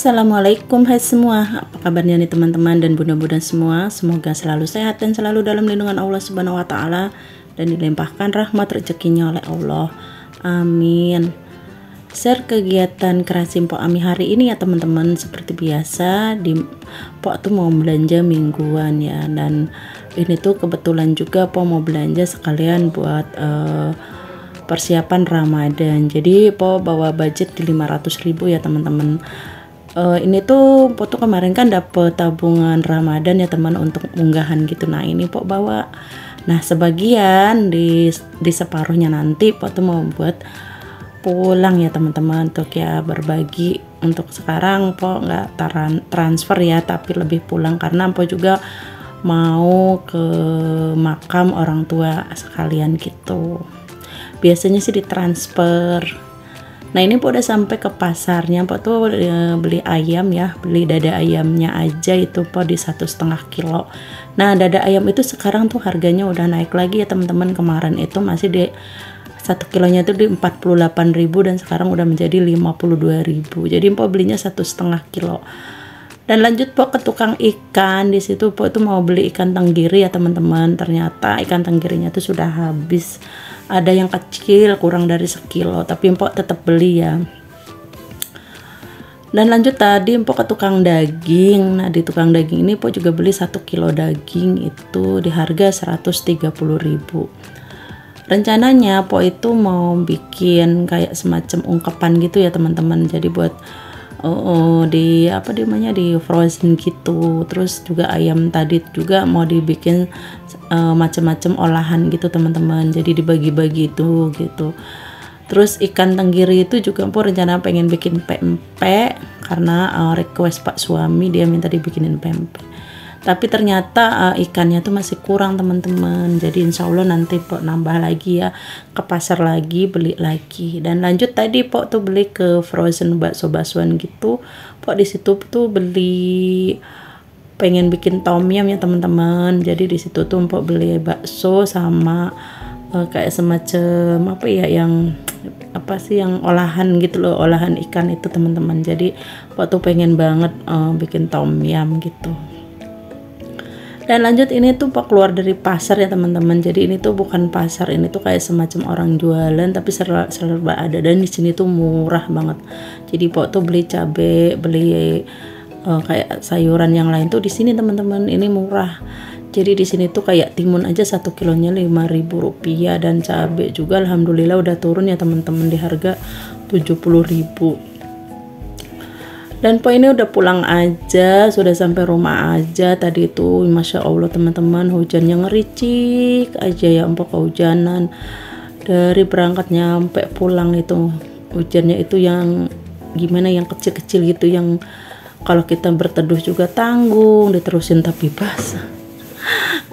Assalamualaikum hai semua, apa kabarnya nih teman-teman dan bunda-bunda semua. Semoga selalu sehat dan selalu dalam lindungan Allah Subhanahu wa Ta'ala, dan dilimpahkan rahmat rezekinya oleh Allah, amin. Share kegiatan Kerasim Pok Ami hari ini ya teman-teman. Seperti biasa di Pok tuh mau belanja mingguan ya, dan ini tuh kebetulan juga Pok mau belanja sekalian buat persiapan Ramadan. Jadi Pok bawa budget di 500.000 ya teman-teman. Ini tuh Pok tuh kemarin kan dapet tabungan Ramadan ya teman, untuk unggahan gitu. Nah ini Pok bawa, nah sebagian di separuhnya nanti Pok tuh mau buat pulang ya teman-teman, untuk ya berbagi. Untuk sekarang Pok nggak transfer ya, tapi lebih pulang karena Pok juga mau ke makam orang tua sekalian gitu. Biasanya sih ditransfer. Nah ini Pok udah sampai ke pasarnya. Pok tuh beli ayam ya, beli dada ayamnya aja itu Pok di 1,5 kilo. Nah dada ayam itu sekarang tuh harganya udah naik lagi ya teman-teman. Kemarin itu masih di 1 kilonya itu di 48.000 dan sekarang udah menjadi 52.000. Jadi Pok belinya 1,5 kilo. Dan lanjut Pok ke tukang ikan. Di situ Pok tuh mau beli ikan tenggiri ya teman-teman. Ternyata ikan tenggirinya tuh sudah habis. Ada yang kecil kurang dari sekilo, tapi Pok tetap beli ya. Dan lanjut tadi Pok ke tukang daging. Nah di tukang daging ini Pok juga beli 1 kilo daging itu di harga 130.000. Rencananya Pok itu mau bikin kayak semacam ungkepan gitu ya teman-teman. Jadi buat di apa namanya, di frozen gitu. Terus juga ayam tadi juga mau dibikin macam-macam olahan gitu teman-teman. Jadi dibagi-bagi itu gitu. Terus ikan tenggiri itu juga Pok rencana pengen bikin pempek karena request Pak suami, dia minta dibikinin pempek. Tapi ternyata ikannya tuh masih kurang teman-teman. Jadi insya Allah nanti Pok nambah lagi ya, ke pasar lagi beli lagi. Dan lanjut tadi Pok tuh beli ke frozen bakso-baksoan gitu. Pok di situ tuh beli, pengen bikin tom yum ya teman-teman. Jadi di situ tuh Pok beli bakso sama kayak semacam apa ya, yang apa sih, yang olahan gitu loh, olahan ikan itu teman-teman. Jadi Pok tuh pengen banget bikin tom yum gitu. Dan lanjut ini tuh Pok keluar dari pasar ya teman-teman. Jadi ini tuh bukan pasar, ini tuh kayak semacam orang jualan tapi serba ada, dan di sini tuh murah banget. Jadi Pok tuh beli cabe, beli kayak sayuran yang lain tuh di sini teman-teman, ini murah. Jadi di sini tuh kayak timun aja 1 kilonya 5.000 rupiah, dan cabe juga alhamdulillah udah turun ya teman-teman di harga 70.000. Dan Pok ini udah pulang aja, sudah sampai rumah aja. Tadi itu Masya Allah teman-teman, hujannya ngericik aja ya, Pok kehujanan. Dari berangkat nyampe pulang itu hujannya itu yang gimana, yang kecil-kecil gitu, yang kalau kita berteduh juga tanggung, diterusin tapi basah.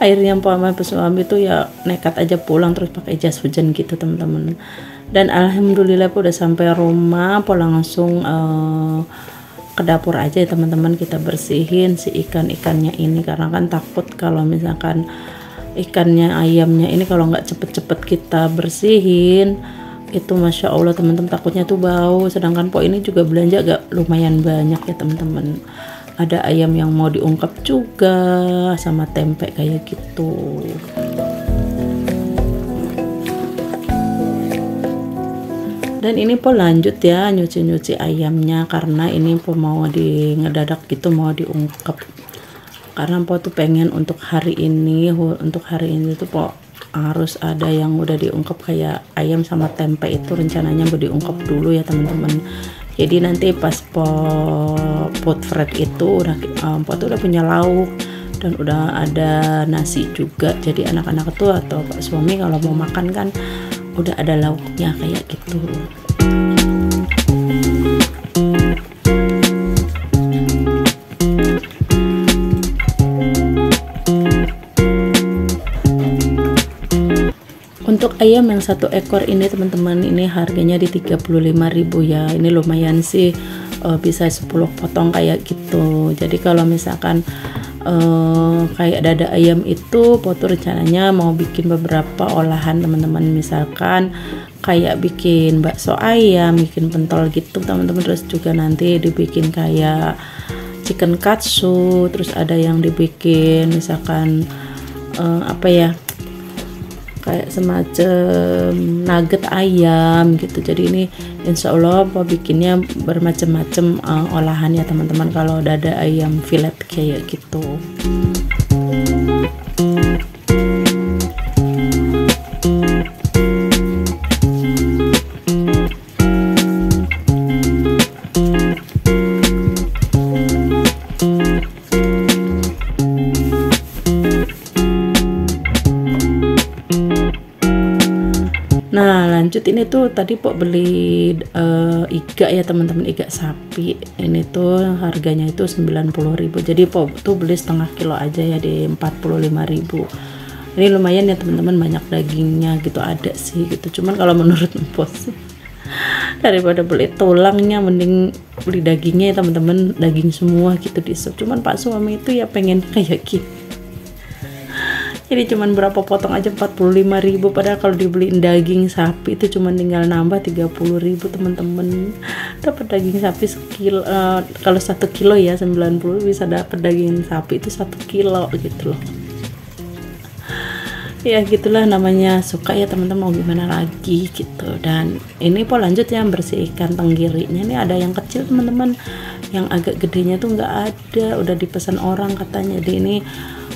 Akhirnya Pok sama suami itu ya nekat aja pulang terus pakai jas hujan gitu teman-teman. Dan alhamdulillah Pok udah sampai rumah. Pok langsung ke dapur aja ya teman-teman, kita bersihin si ikan-ikannya ini, karena kan takut kalau misalkan ikannya, ayamnya ini kalau nggak cepet-cepet kita bersihin itu Masya Allah teman-teman, takutnya tuh bau. Sedangkan Pok ini juga belanja agak lumayan banyak ya teman-teman. Ada ayam yang mau diungkep juga sama tempe kayak gitu. Dan ini Pok lanjut ya nyuci-nyuci ayamnya, karena ini Pok mau ngedadak gitu, mau diungkep. Karena Pok tuh pengen untuk hari ini tuh Pok harus ada yang udah diungkep, kayak ayam sama tempe itu rencananya mau diungkep dulu ya teman-teman. Jadi nanti pas pot fred itu udah Pok tuh udah punya lauk dan udah ada nasi juga. Jadi anak-anak tuh atau Pak suami kalau mau makan kan udah ada lauknya kayak gitu. Untuk ayam yang 1 ekor ini teman-teman, ini harganya di 35.000 ya. Ini lumayan sih, bisa 10 potong kayak gitu. Jadi kalau misalkan kayak dada ayam itu Pok tuh rencananya mau bikin beberapa olahan teman-teman. Misalkan kayak bikin bakso ayam, bikin pentol gitu teman-teman. Terus juga nanti dibikin kayak chicken katsu, terus ada yang dibikin misalkan apa ya, kayak semacam nugget ayam gitu. Jadi ini insya Allah bikinnya bermacam-macam olahan ya teman-teman, kalau dada ayam filet kayak gitu. Nah lanjut, ini tuh tadi Pok beli iga ya teman-teman, iga sapi. Ini tuh harganya itu 90.000. Jadi Pok tuh beli setengah kilo aja ya di 45.000. Ini lumayan ya teman-teman, banyak dagingnya gitu, ada sih gitu. Cuman kalau menurut Pok sih daripada beli tulangnya mending beli dagingnya ya teman-teman, daging semua gitu di sup. Cuman Pak suami itu ya pengen kayak gitu. Jadi cuman berapa potong aja 45.000, padahal kalau dibeliin daging sapi itu cuman tinggal nambah 30.000 teman-teman. Dapat daging sapi sekilo, kalau 1 kilo ya 90, bisa dapat daging sapi itu 1 kilo gitu loh. Ya gitulah namanya suka ya teman-teman, mau gimana lagi gitu. Dan ini Pok lanjut ya bersihkan tenggirinya. Ini ada yang kecil teman-teman, yang agak gedenya tuh nggak ada, udah dipesan orang katanya. Jadi ini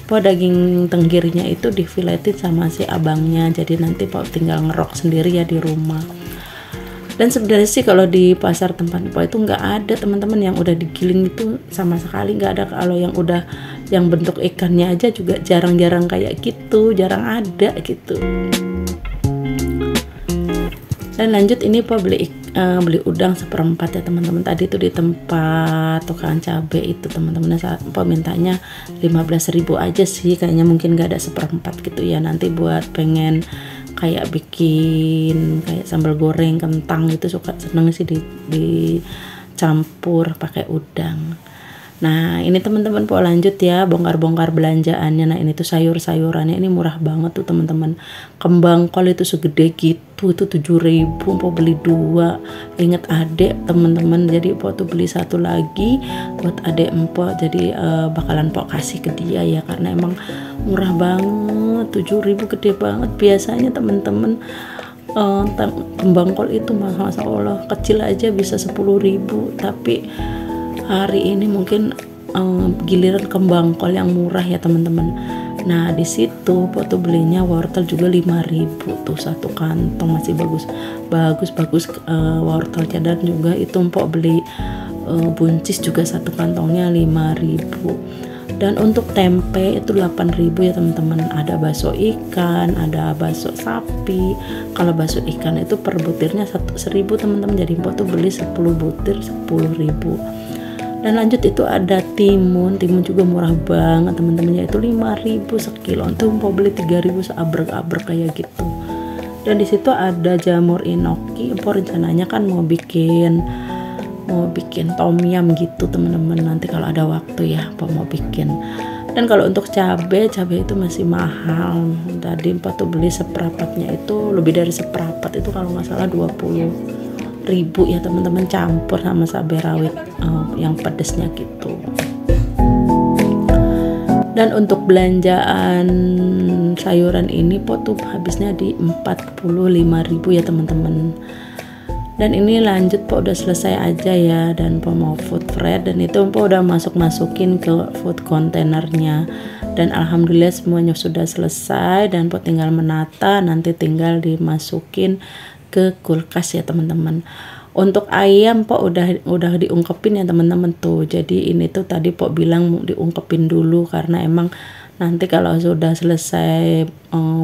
Pok daging tenggirinya itu difiletin sama si abangnya, jadi nanti Pok tinggal ngerok sendiri ya di rumah. Dan sebenarnya sih kalau di pasar tempat Pok itu nggak ada teman-teman yang udah digiling itu, sama sekali nggak ada. Kalau yang udah yang bentuk ikannya aja juga jarang-jarang kayak gitu, jarang ada gitu. Dan lanjut ini Pok beli udang seperempat ya teman-teman. Tadi itu di tempat tukang cabai itu teman-teman, saat Pok mintanya 15.000 aja sih, kayaknya mungkin gak ada seperempat gitu ya. Nanti buat pengen kayak bikin kayak sambal goreng kentang gitu, suka seneng sih dicampur pakai udang. Nah ini teman-teman Pok lanjut ya bongkar-bongkar belanjaannya. Nah ini tuh sayur-sayurannya ini murah banget tuh teman-teman. Kembang kol itu segede gitu, itu 7.000, Pok beli 2. Ingat adek teman-teman, jadi Pok tuh beli 1 lagi buat adek Pok. Jadi bakalan Pok kasih ke dia ya, karena emang murah banget, 7.000 gede banget. Biasanya teman-teman kembang kol itu Masya Allah kecil aja bisa 10.000, tapi hari ini mungkin giliran kembang kol yang murah ya teman-teman. Nah di situ Pok tuh belinya wortel juga 5.000 tuh, 1 kantong masih bagus wortelnya. Dan juga itu Pok beli buncis juga 1 kantongnya 5.000. Dan untuk tempe itu 8.000 ya teman-teman. Ada bakso ikan, ada bakso sapi. Kalau bakso ikan itu per butirnya 1.000 teman-teman, jadi Pok tuh beli 10 butir 10.000. Dan lanjut itu ada timun juga murah banget teman-teman, yaitu 5.000 sekilo. Itu Pok beli 3.000 seabrek-abrek kayak gitu. Dan di situ ada jamur inoki. Pok rencananya kan mau bikin tom yum gitu teman-teman, nanti kalau ada waktu ya Pok mau bikin. Dan kalau untuk cabai itu masih mahal. Tadi Pok tuh beli seperempatnya itu, lebih dari seperempat itu kalau nggak salah 20.000 ya teman-teman, campur sama cabai rawit yang pedesnya gitu. Dan untuk belanjaan sayuran ini Pok tuh habisnya di 45.000 ya teman-teman. Dan ini lanjut Pok udah selesai aja ya, dan Pok mau food freight, dan itu Pok udah masukin ke food containernya. Dan alhamdulillah semuanya sudah selesai, dan Pok tinggal menata, nanti tinggal dimasukin ke kulkas ya teman-teman. Untuk ayam Pok udah diungkepin ya teman-teman tuh. Jadi ini tuh tadi Pok bilang diungkepin dulu, karena emang nanti kalau sudah selesai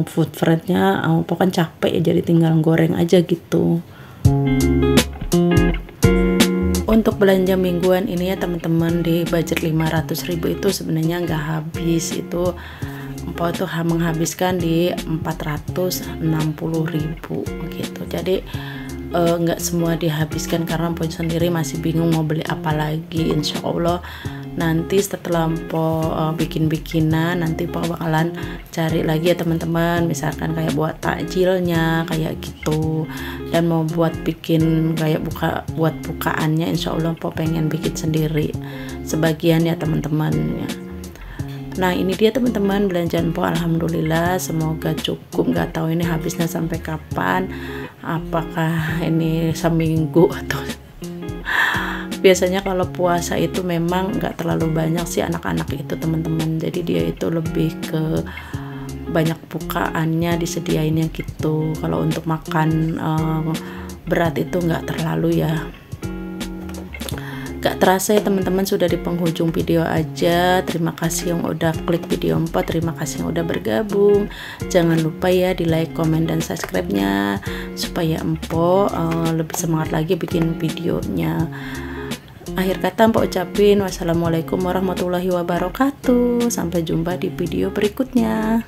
food freight-nya Pok kan capek ya, jadi tinggal goreng aja gitu. Untuk belanja mingguan ini ya teman-teman, di budget 500.000 itu sebenarnya nggak habis. Itu Pok tuh menghabiskan di 460.000 gitu. Jadi nggak semua dihabiskan, karena Pok sendiri masih bingung mau beli apa lagi. Insya Allah Nanti setelah Mpo bikin-bikinan, nanti Mpo bakalan cari lagi ya teman-teman, misalkan kayak buat takjilnya kayak gitu, dan mau buat bikin kayak buat bukaannya, insya Allah Mpo pengen bikin sendiri sebagian ya teman-teman ya. Nah ini dia teman-teman belanjaan Mpo, alhamdulillah semoga cukup. Nggak tahu ini habisnya sampai kapan, apakah ini seminggu atau biasanya kalau puasa itu memang nggak terlalu banyak sih anak-anak itu teman-teman, jadi dia itu lebih ke banyak bukaannya disediainnya gitu. Kalau untuk makan berat itu nggak terlalu ya. Gak terasa ya teman-teman, sudah di penghujung video aja. Terima kasih yang udah klik video Mpo, terima kasih yang udah bergabung. Jangan lupa ya di like, komen, dan subscribe-nya supaya Mpo lebih semangat lagi bikin videonya. Akhir kata Mpo ucapin wassalamualaikum warahmatullahi wabarakatuh. Sampai jumpa di video berikutnya.